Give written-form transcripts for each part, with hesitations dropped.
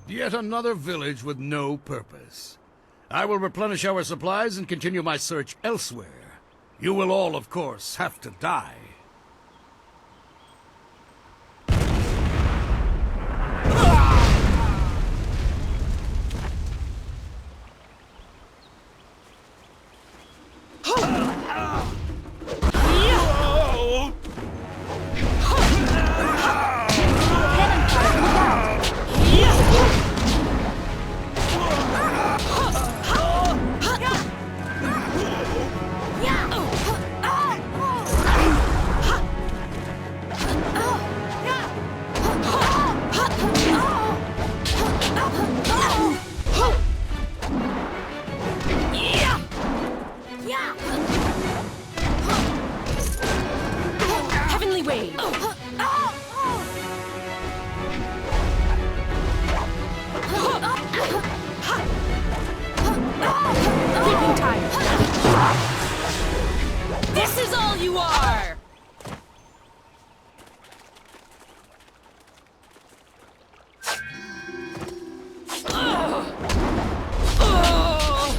Yet another village with no purpose. I will replenish our supplies and continue my search elsewhere. You will all, of course, have to die. This is all you are!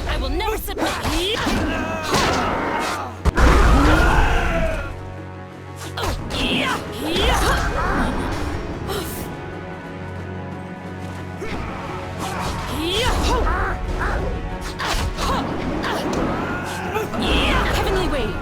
I will never submit! Heavenly wave!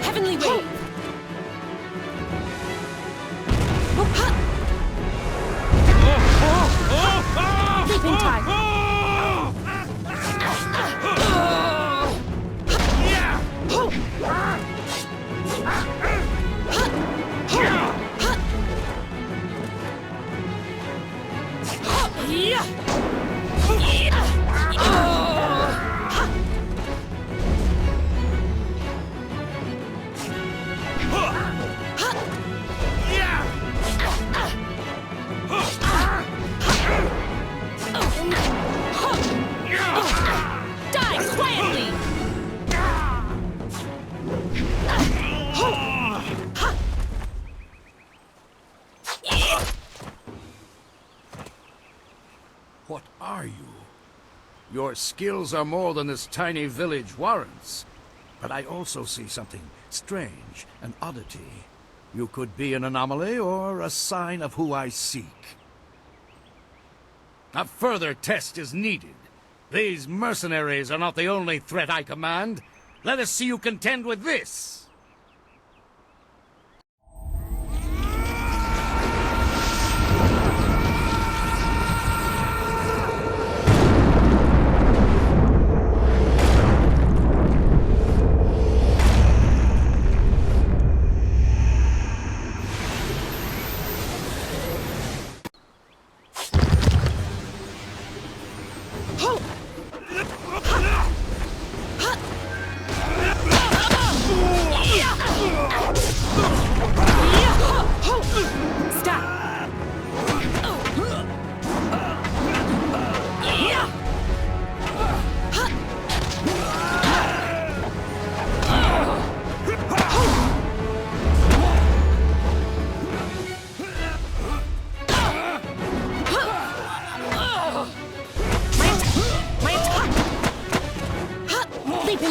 Heavenly wave! Leaping tiger! Die quietly! What are you? Your skills are more than this tiny village warrants. But I also see something strange, an oddity. You could be an anomaly or a sign of who I seek. A further test is needed. These mercenaries are not the only threat I command. Let us see you contend with this!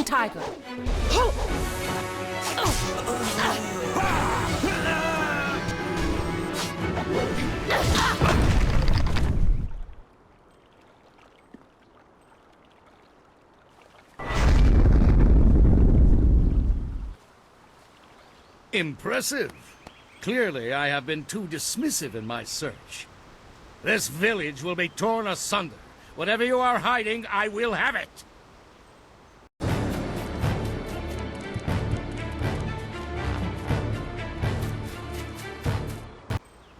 Tiger. Impressive. Clearly, I have been too dismissive in my search. This village will be torn asunder. Whatever you are hiding, I will have it.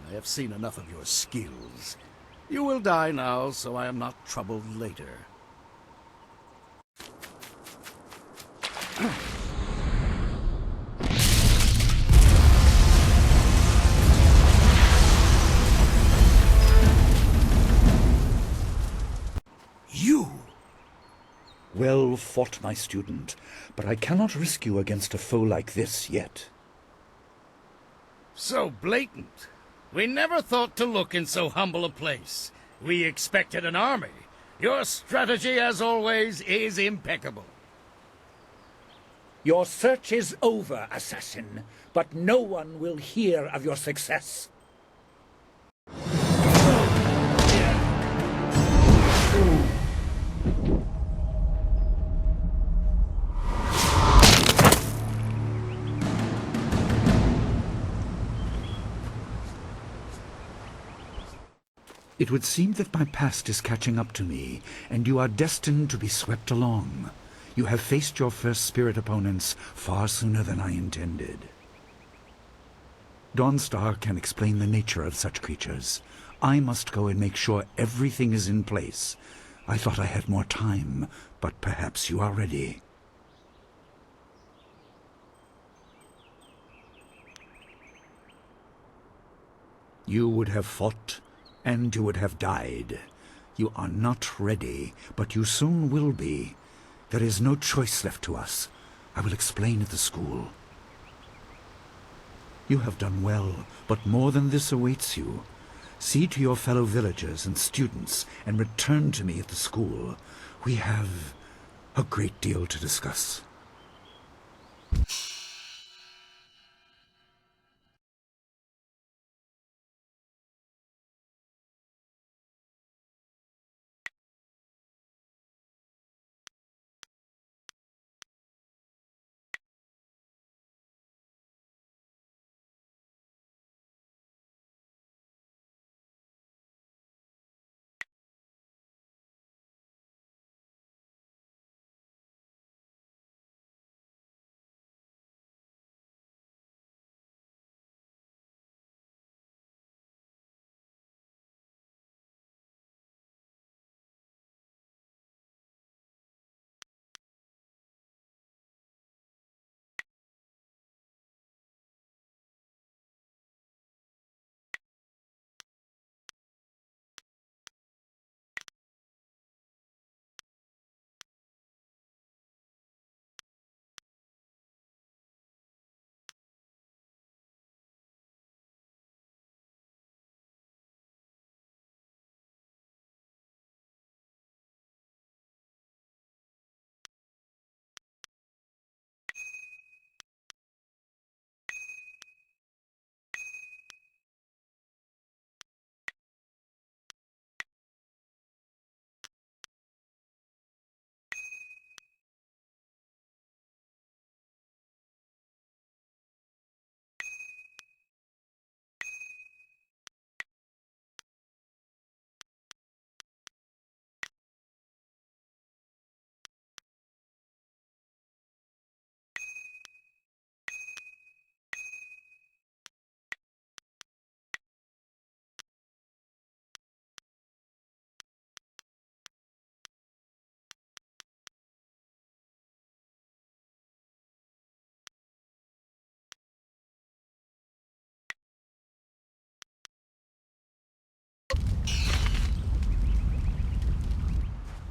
I have seen enough of your skills. You will die now, so I am not troubled later. Well fought, my student, but I cannot risk you against a foe like this yet. So blatant. We never thought to look in so humble a place. We expected an army. Your strategy, as always, is impeccable. Your search is over, assassin, but no one will hear of your success. It would seem that my past is catching up to me, and you are destined to be swept along. You have faced your first spirit opponents far sooner than I intended. Dawn Star can explain the nature of such creatures. I must go and make sure everything is in place. I thought I had more time, but perhaps you are ready. You would have fought, and you would have died. You are not ready, but you soon will be. There is no choice left to us. I will explain at the school. You have done well, but more than this awaits you. See to your fellow villagers and students, and return to me at the school. We have a great deal to discuss.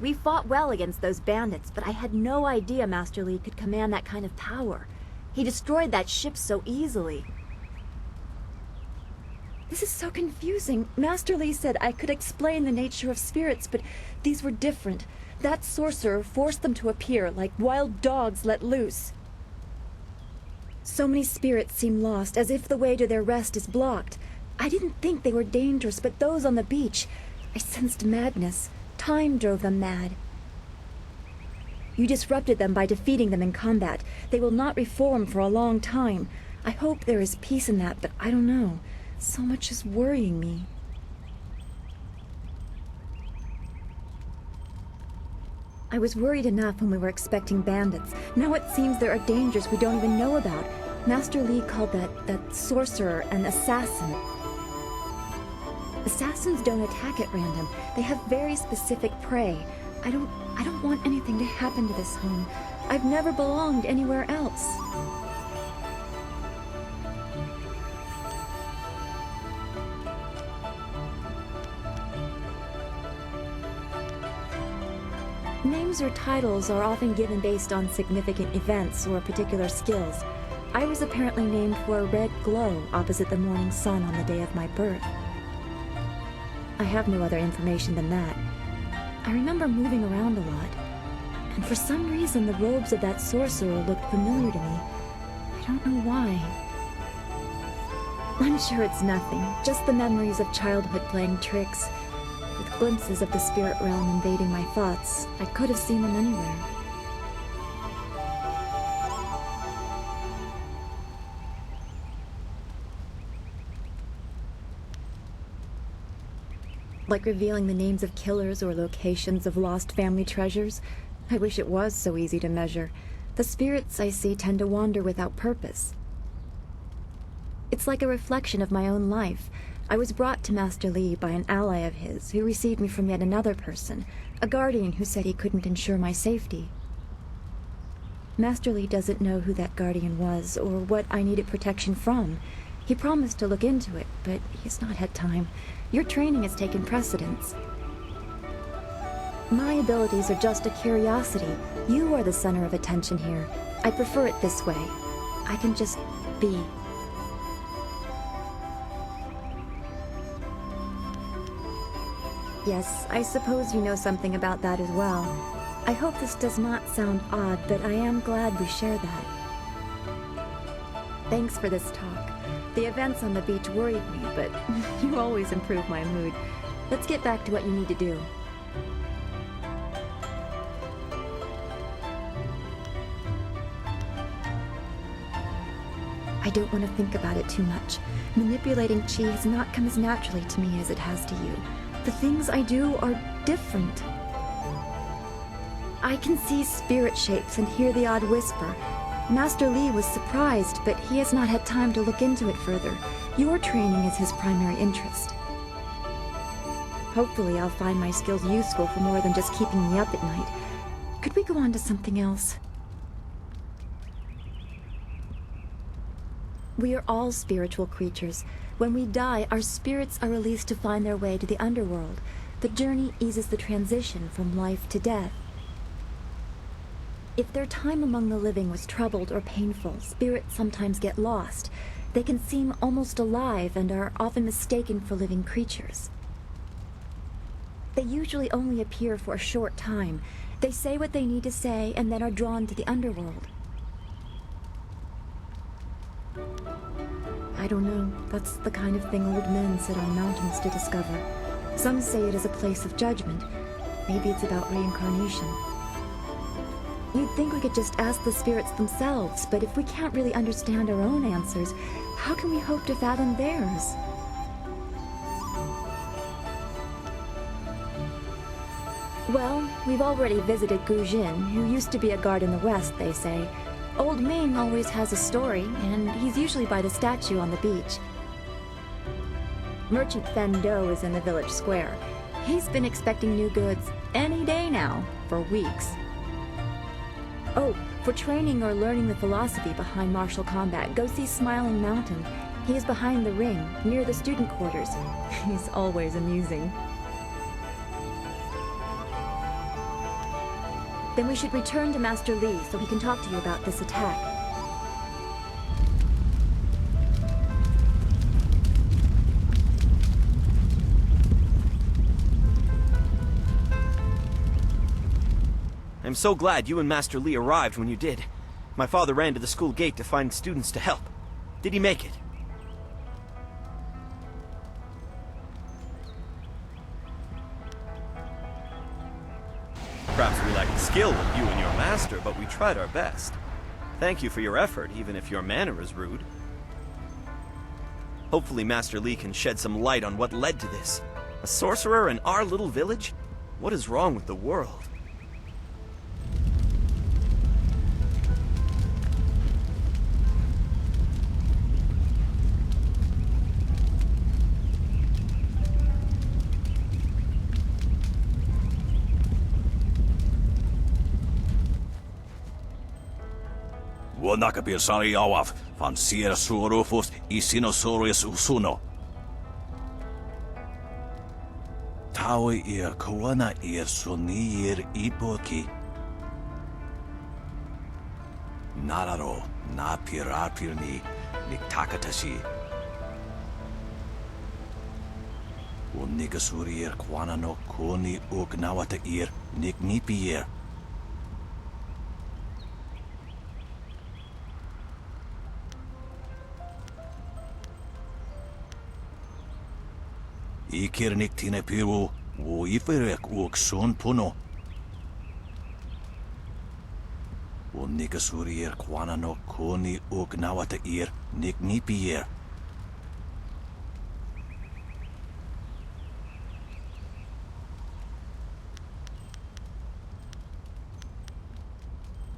We fought well against those bandits, but I had no idea Master Li could command that kind of power. He destroyed that ship so easily. This is so confusing. Master Li said I could explain the nature of spirits, but these were different. That sorcerer forced them to appear like wild dogs let loose. So many spirits seem lost, as if the way to their rest is blocked. I didn't think they were dangerous, but those on the beach, I sensed madness. Time drove them mad. You disrupted them by defeating them in combat. They will not reform for a long time. I hope there is peace in that, but I don't know. So much is worrying me. I was worried enough when we were expecting bandits. Now it seems there are dangers we don't even know about. Master Li called that sorcerer an assassin. Assassins don't attack at random. They have very specific prey. I don't want anything to happen to this home. I've never belonged anywhere else. Names or titles are often given based on significant events or particular skills. I was apparently named for a red glow opposite the morning sun on the day of my birth. I have no other information than that. I remember moving around a lot, and for some reason the robes of that sorcerer looked familiar to me. I don't know why. I'm sure it's nothing, just the memories of childhood playing tricks. With glimpses of the spirit realm invading my thoughts, I could have seen them anywhere. Like revealing the names of killers or locations of lost family treasures. I wish it was so easy to measure. The spirits I see tend to wander without purpose. It's like a reflection of my own life. I was brought to Master Li by an ally of his who received me from yet another person, a guardian who said he couldn't ensure my safety. Master Li doesn't know who that guardian was or what I needed protection from. He promised to look into it, but he's not had time. Your training has taken precedence. My abilities are just a curiosity. You are the center of attention here. I prefer it this way. I can just be. Yes, I suppose you know something about that as well. I hope this does not sound odd, but I am glad we share that. Thanks for this talk. The events on the beach worried me, but you always improve my mood. Let's get back to what you need to do. I don't want to think about it too much. Manipulating chi has not come as naturally to me as it has to you. The things I do are different. I can see spirit shapes and hear the odd whisper. Master Li was surprised, but he has not had time to look into it further. Your training is his primary interest. Hopefully I'll find my skills useful for more than just keeping me up at night. Could we go on to something else? We are all spiritual creatures. When we die, our spirits are released to find their way to the underworld. The journey eases the transition from life to death. If their time among the living was troubled or painful, spirits sometimes get lost. They can seem almost alive and are often mistaken for living creatures. They usually only appear for a short time. They say what they need to say and then are drawn to the underworld. I don't know. That's the kind of thing old men sit on mountains to discover. Some say it is a place of judgment. Maybe it's about reincarnation. You'd think we could just ask the spirits themselves, but if we can't really understand our own answers, how can we hope to fathom theirs? Well, we've already visited Gu Jin, who used to be a guard in the west, they say. Old Ming always has a story, and he's usually by the statue on the beach. Merchant Fen Do is in the village square. He's been expecting new goods any day now, for weeks. Oh, for training or learning the philosophy behind martial combat, go see Smiling Mountain. He is behind the ring, near the student quarters. He's always amusing. Then we should return to Master Li so he can talk to you about this attack. I'm so glad you and Master Li arrived when you did. My father ran to the school gate to find students to help. Did he make it? Perhaps we lacked skill with you and your master, but we tried our best. Thank you for your effort, even if your manner is rude. Hopefully Master Li can shed some light on what led to this. A sorcerer in our little village? What is wrong with the world? Nakapilsari awaf, van sier surufus isinosaurus usuno. Taui kawana suni ipoki. Nararo na pirapirni niktakatashi. Unigasuri kwana no koni ugnawata niknipier. Ikirnik tina piru wo iferek son puno. Unigasuri kwana no koni ugnawata niknipier.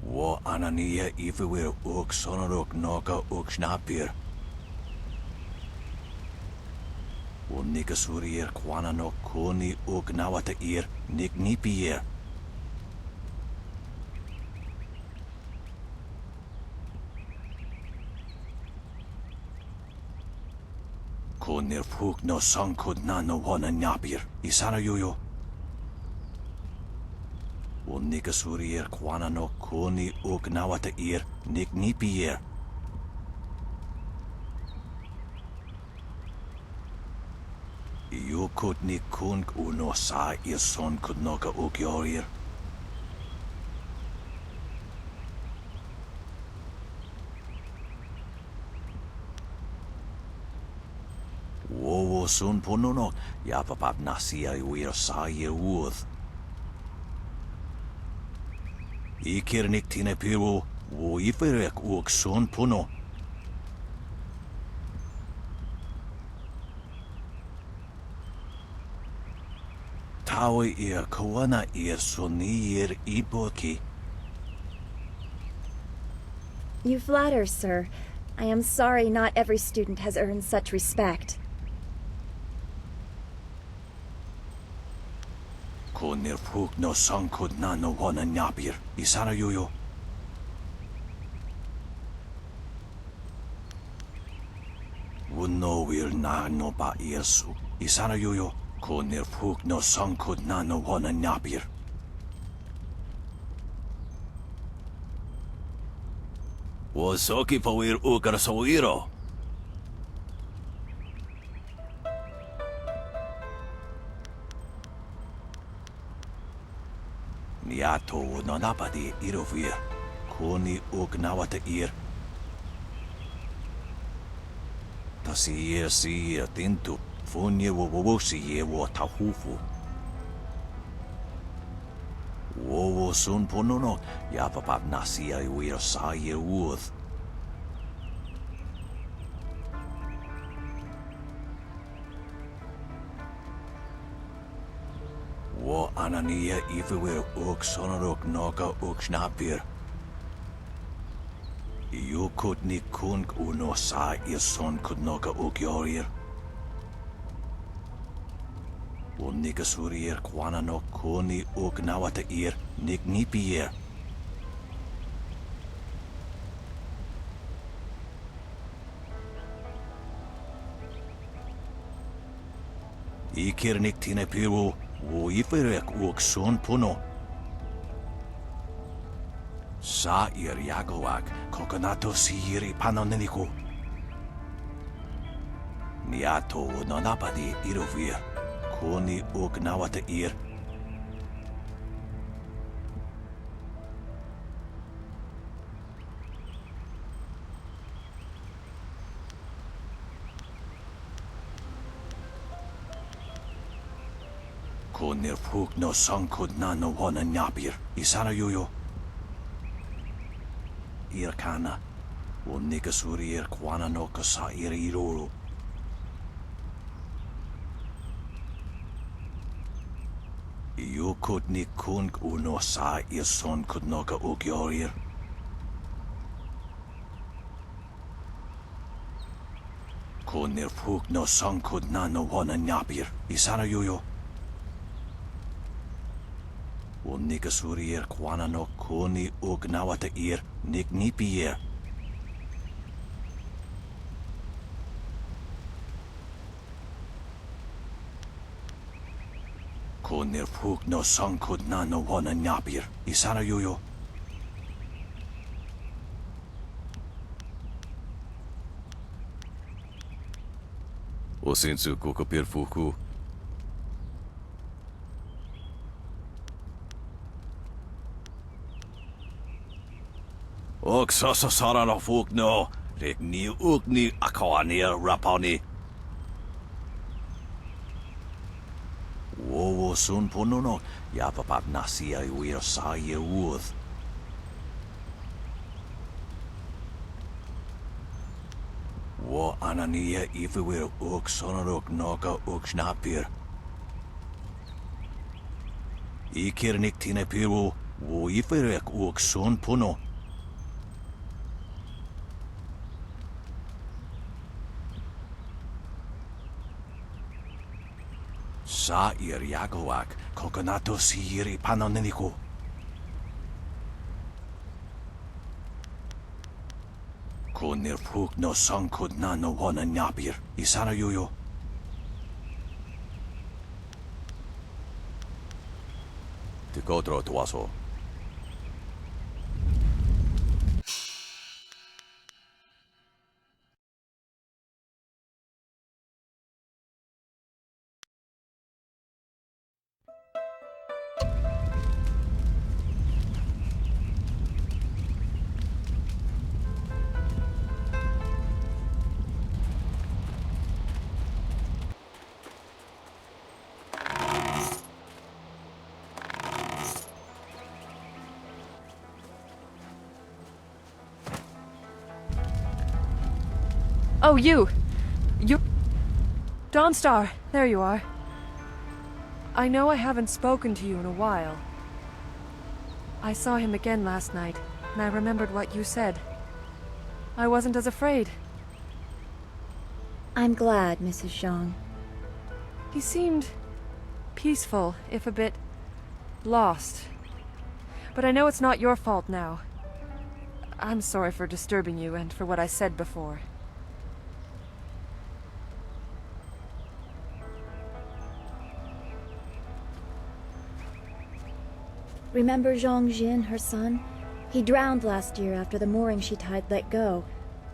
Wo anania ifewir sonorok noka snapir. Wo nigasurier kwana no koni nawata niknipier. Konir fuk no sankud na no wana nyapir. Isana yuyo. Wo nigasurier kwana no koni nawata niknipier. You could ni kung uno sa son could noka ugyorir. Wo sun pununo yapapap nasia uir sa uth. Ikirnik tina piru wo iferek sun puno. Taui kawana suni ipoki. You flatter, sir. I am sorry not every student has earned such respect. Konir fuk no sankud na no wana nyapir. Isana yuyo. Wuno wir na no ba su. Isana yuyo. Konir fuk no sankud na no wana nyapir. Wosoki pawir ukar sawiro. Niato no napadi irovir. Koni ugnawata Tasi si tintu. Funye wowosi wo tahufu. Wowo sun pununo yapapap nasia uir sa uth. Wo anania ifewir sonorok noka snapir. You could ni kung uno sa son could noka ugyorir. Wo nigasurier kwana no koni nawata niknipier. Ikirnik tina piru wo iferek son puno. Sa yagowak kokonato siri panoneniku. Niato no napadi irovir. Koni nawata Konir fuk no sankud na no wana nyapir. Isana yuyo. Kana. Wo nigasuri kwana no kasa iroro. You could ni kung uno sa son could noka ugyorir. Konir fuk no sankud na no wana nyapir. Isana yuyo. Wo nigasuri kwana no koni ugnawata niknipier. Kunirfuk no sankud na no wana nyapir. Isana yuyo. Osinsu kukapir fuku. Og så sarana fuk no. Rekni ukni akawani rapani. Wowo sun pununo. Yapapat nasia uir sa ye uth. Wo anania ifewir uk sonaruk noka uk snapir. Ikirnik tine piru. Wo iferek uk sun puno. Sa ir yagoak, coconato siri panonenico. Kunir fuk no sankud na no wana nyapir. Isana yuyo. Tikotro tuaso. Oh, you! Dawn Star, there you are. I know I haven't spoken to you in a while. I saw him again last night, and I remembered what you said. I wasn't as afraid. I'm glad, Mrs. Zhang. He seemed peaceful, if a bit lost. But I know it's not your fault now. I'm sorry for disturbing you and for what I said before. Remember Zhang Jin, her son? He drowned last year after the mooring she tied let go.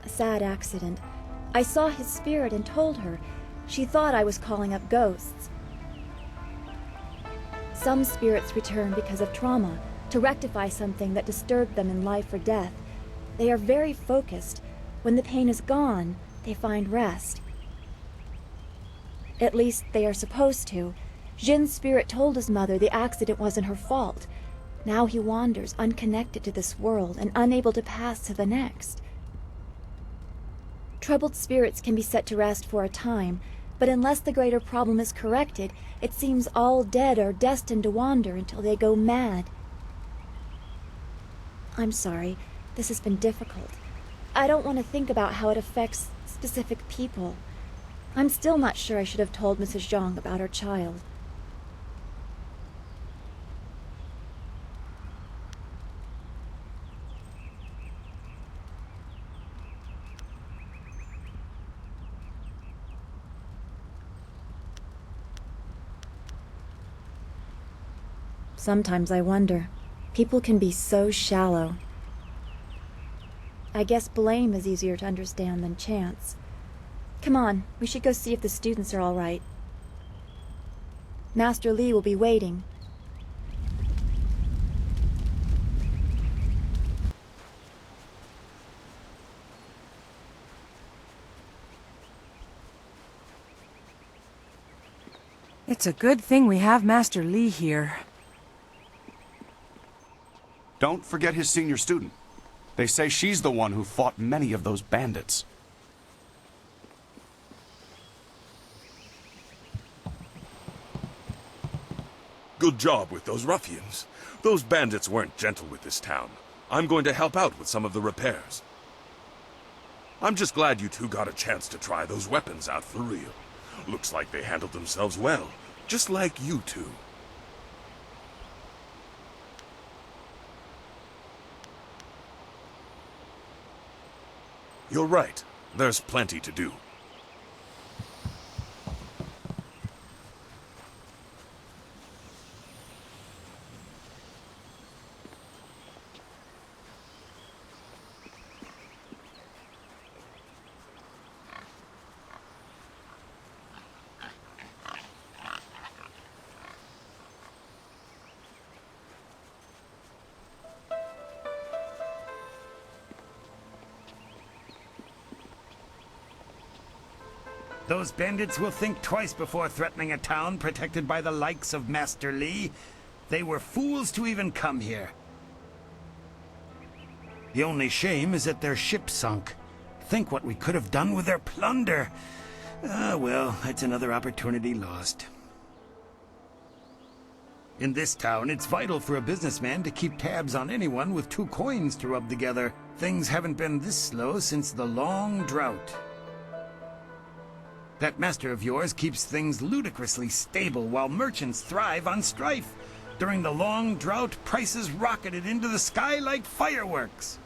A sad accident. I saw his spirit and told her. She thought I was calling up ghosts. Some spirits return because of trauma, to rectify something that disturbed them in life or death. They are very focused. When the pain is gone, they find rest. At least they are supposed to. Jin's spirit told his mother the accident wasn't her fault. Now he wanders, unconnected to this world and unable to pass to the next. Troubled spirits can be set to rest for a time, but unless the greater problem is corrected, it seems all dead are destined to wander until they go mad. I'm sorry, this has been difficult. I don't want to think about how it affects specific people. I'm still not sure I should have told Mrs. Zhang about her child. Sometimes I wonder, people can be so shallow. I guess blame is easier to understand than chance. Come on, we should go see if the students are all right. Master Li will be waiting. It's a good thing we have Master Li here. Don't forget his senior student. They say she's the one who fought many of those bandits. Good job with those ruffians. Those bandits weren't gentle with this town. I'm going to help out with some of the repairs. I'm just glad you two got a chance to try those weapons out for real. Looks like they handled themselves well, just like you two. You're right. There's plenty to do. Those bandits will think twice before threatening a town protected by the likes of Master Li. They were fools to even come here. The only shame is that their ship sunk. Think what we could have done with their plunder. Ah, well, that's another opportunity lost. In this town, it's vital for a businessman to keep tabs on anyone with 2 coins to rub together. Things haven't been this slow since the long drought. That master of yours keeps things ludicrously stable while merchants thrive on strife. During the long drought, prices rocketed into the sky like fireworks.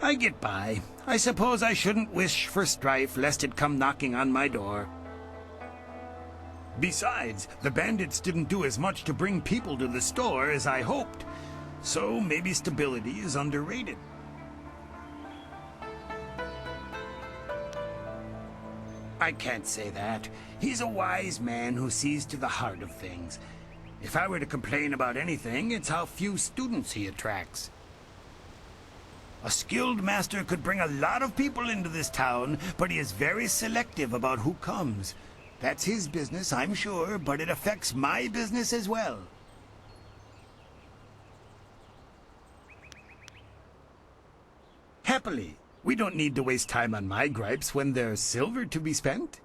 I get by. I suppose I shouldn't wish for strife lest it come knocking on my door. Besides, the bandits didn't do as much to bring people to the store as I hoped. So maybe stability is underrated. I can't say that. He's a wise man who sees to the heart of things. If I were to complain about anything, it's how few students he attracts. A skilled master could bring a lot of people into this town, but he is very selective about who comes. That's his business, I'm sure, but it affects my business as well. Happily, we don't need to waste time on my gripes when there's silver to be spent.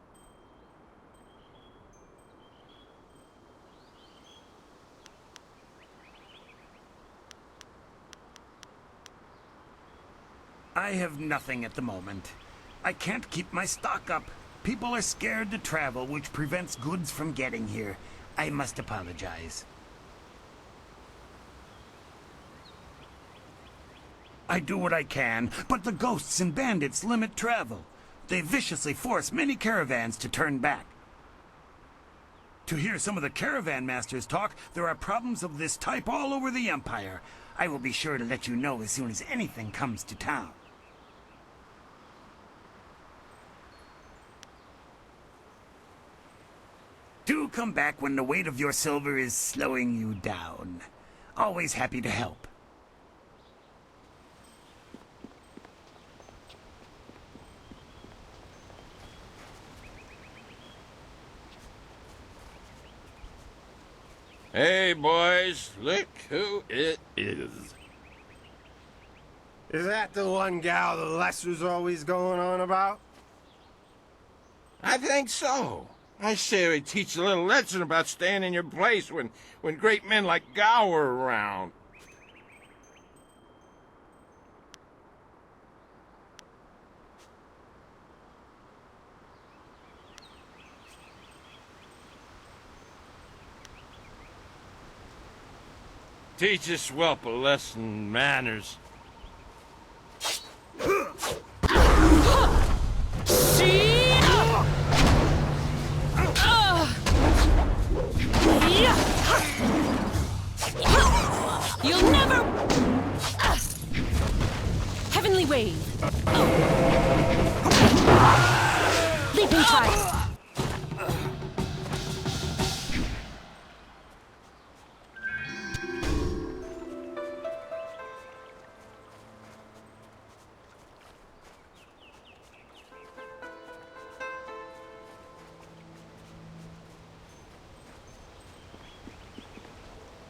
I have nothing at the moment. I can't keep my stock up. People are scared to travel, which prevents goods from getting here. I must apologize. I do what I can, but the ghosts and bandits limit travel. They viciously force many caravans to turn back. To hear some of the caravan masters talk, there are problems of this type all over the Empire. I will be sure to let you know as soon as anything comes to town. Do come back when the weight of your silver is slowing you down. Always happy to help. Hey, boys, look who it is. Is that the one gal the Lester's always going on about? I think so. I say we teach a little lesson about staying in your place when great men like Gao are around. Teach this whelp a lesson in manners. You'll never... Heavenly Wave. Leaping Tiger.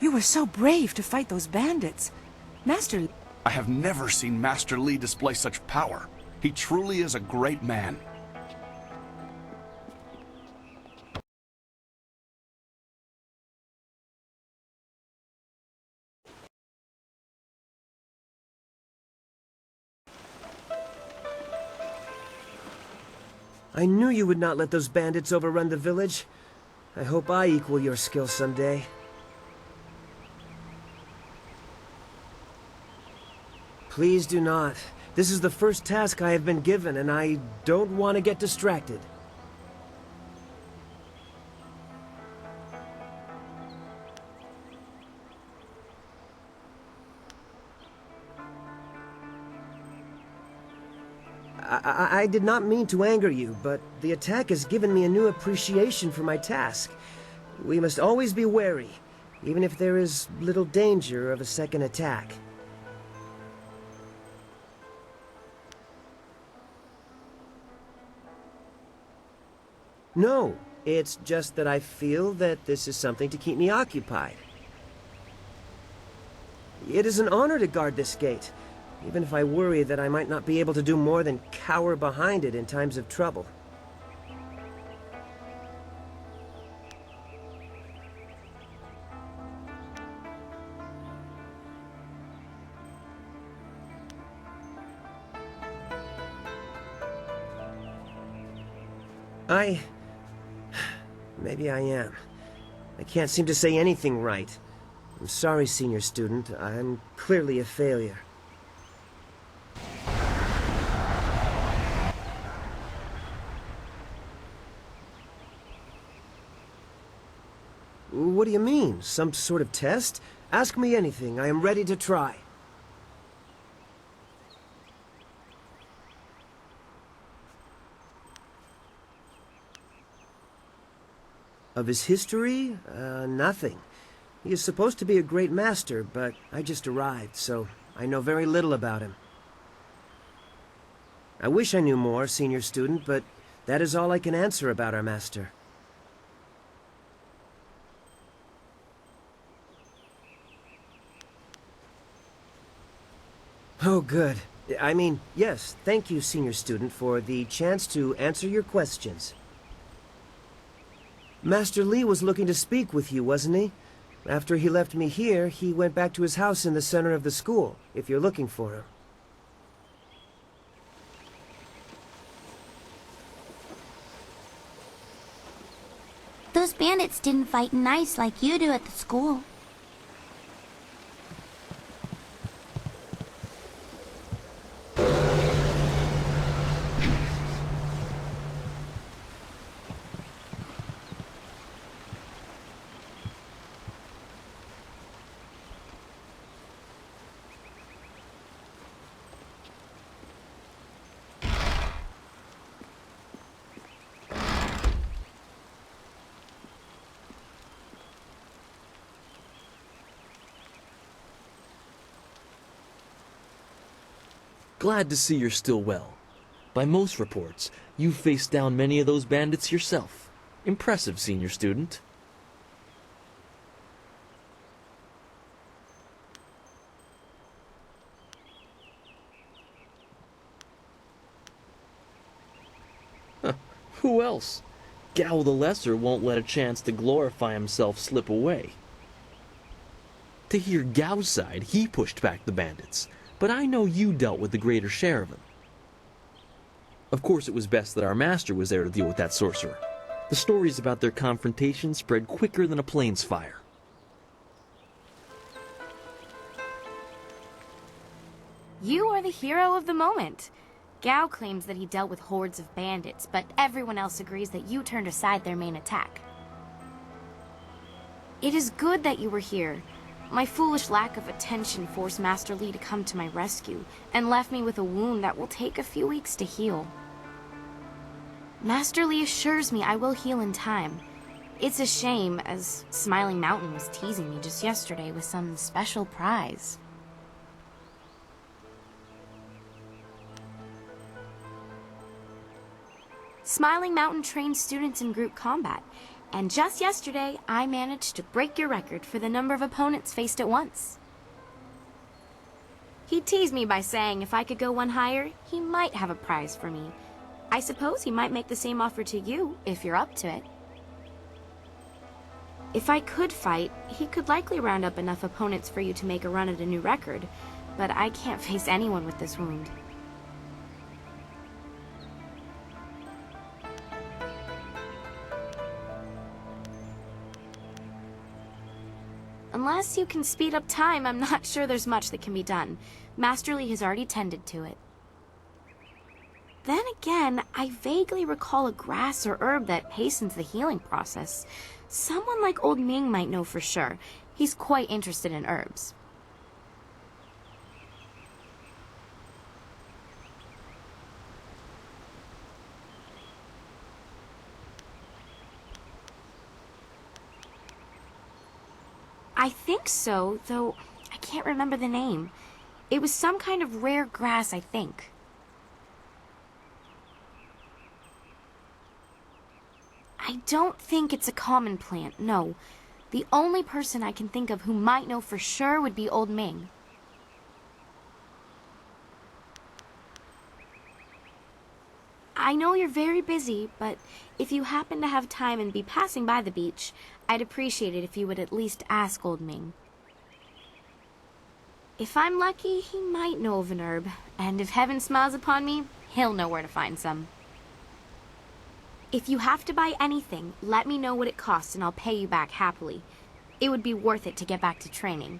You were so brave to fight those bandits. Master... I have never seen Master Li display such power. He truly is a great man. I knew you would not let those bandits overrun the village. I hope I equal your skill someday. Please do not. This is the first task I have been given, and I don't want to get distracted. I did not mean to anger you, but the attack has given me a new appreciation for my task. We must always be wary, even if there is little danger of a second attack. No, it's just that I feel that this is something to keep me occupied. It is an honor to guard this gate, even if I worry that I might not be able to do more than cower behind it in times of trouble. Maybe I am. I can't seem to say anything right. I'm sorry, senior student. I'm clearly a failure. What do you mean? Some sort of test? Ask me anything. I am ready to try. Of his history? Nothing. He is supposed to be a great master, but I just arrived, so I know very little about him. I wish I knew more, senior student, but that is all I can answer about our master. Oh, good. I mean, yes, thank you, senior student, for the chance to answer your questions. Master Li was looking to speak with you, wasn't he? After he left me here, he went back to his house in the center of the school, if you're looking for him. Those bandits didn't fight nice like you do at the school. Glad to see you're still well. By most reports, you've faced down many of those bandits yourself. Impressive, senior student. Who else? Gao the Lesser won't let a chance to glorify himself slip away. To hear Gao's side, he pushed back the bandits, but I know you dealt with the greater share of them. Of course, it was best that our master was there to deal with that sorcerer. The stories about their confrontation spread quicker than a plains fire. You are the hero of the moment. Gao claims that he dealt with hordes of bandits, but everyone else agrees that you turned aside their main attack. It is good that you were here. My foolish lack of attention forced Master Li to come to my rescue, and left me with a wound that will take a few weeks to heal. Master Li assures me I will heal in time. It's a shame, as Smiling Mountain was teasing me just yesterday with some special prize. Smiling Mountain trains students in group combat, and just yesterday, I managed to break your record for the number of opponents faced at once. He teased me by saying if I could go one higher, he might have a prize for me. I suppose he might make the same offer to you, if you're up to it. If I could fight, he could likely round up enough opponents for you to make a run at a new record, but I can't face anyone with this wound. Unless you can speed up time, I'm not sure there's much that can be done. Master Li has already tended to it. Then again, I vaguely recall a grass or herb that hastens the healing process. Someone like Old Ming might know for sure. He's quite interested in herbs. I think so, though I can't remember the name. It was some kind of rare grass, I think. I don't think it's a common plant, no. The only person I can think of who might know for sure would be Old Ming. I know you're very busy, but if you happen to have time and be passing by the beach, I'd appreciate it if you would at least ask Old Ming. If I'm lucky, he might know of an herb, and if heaven smiles upon me, he'll know where to find some. If you have to buy anything, let me know what it costs and I'll pay you back happily. It would be worth it to get back to training.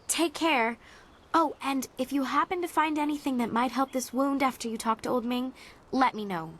Take care. Oh, and if you happen to find anything that might help this wound after you talk to Old Ming, let me know.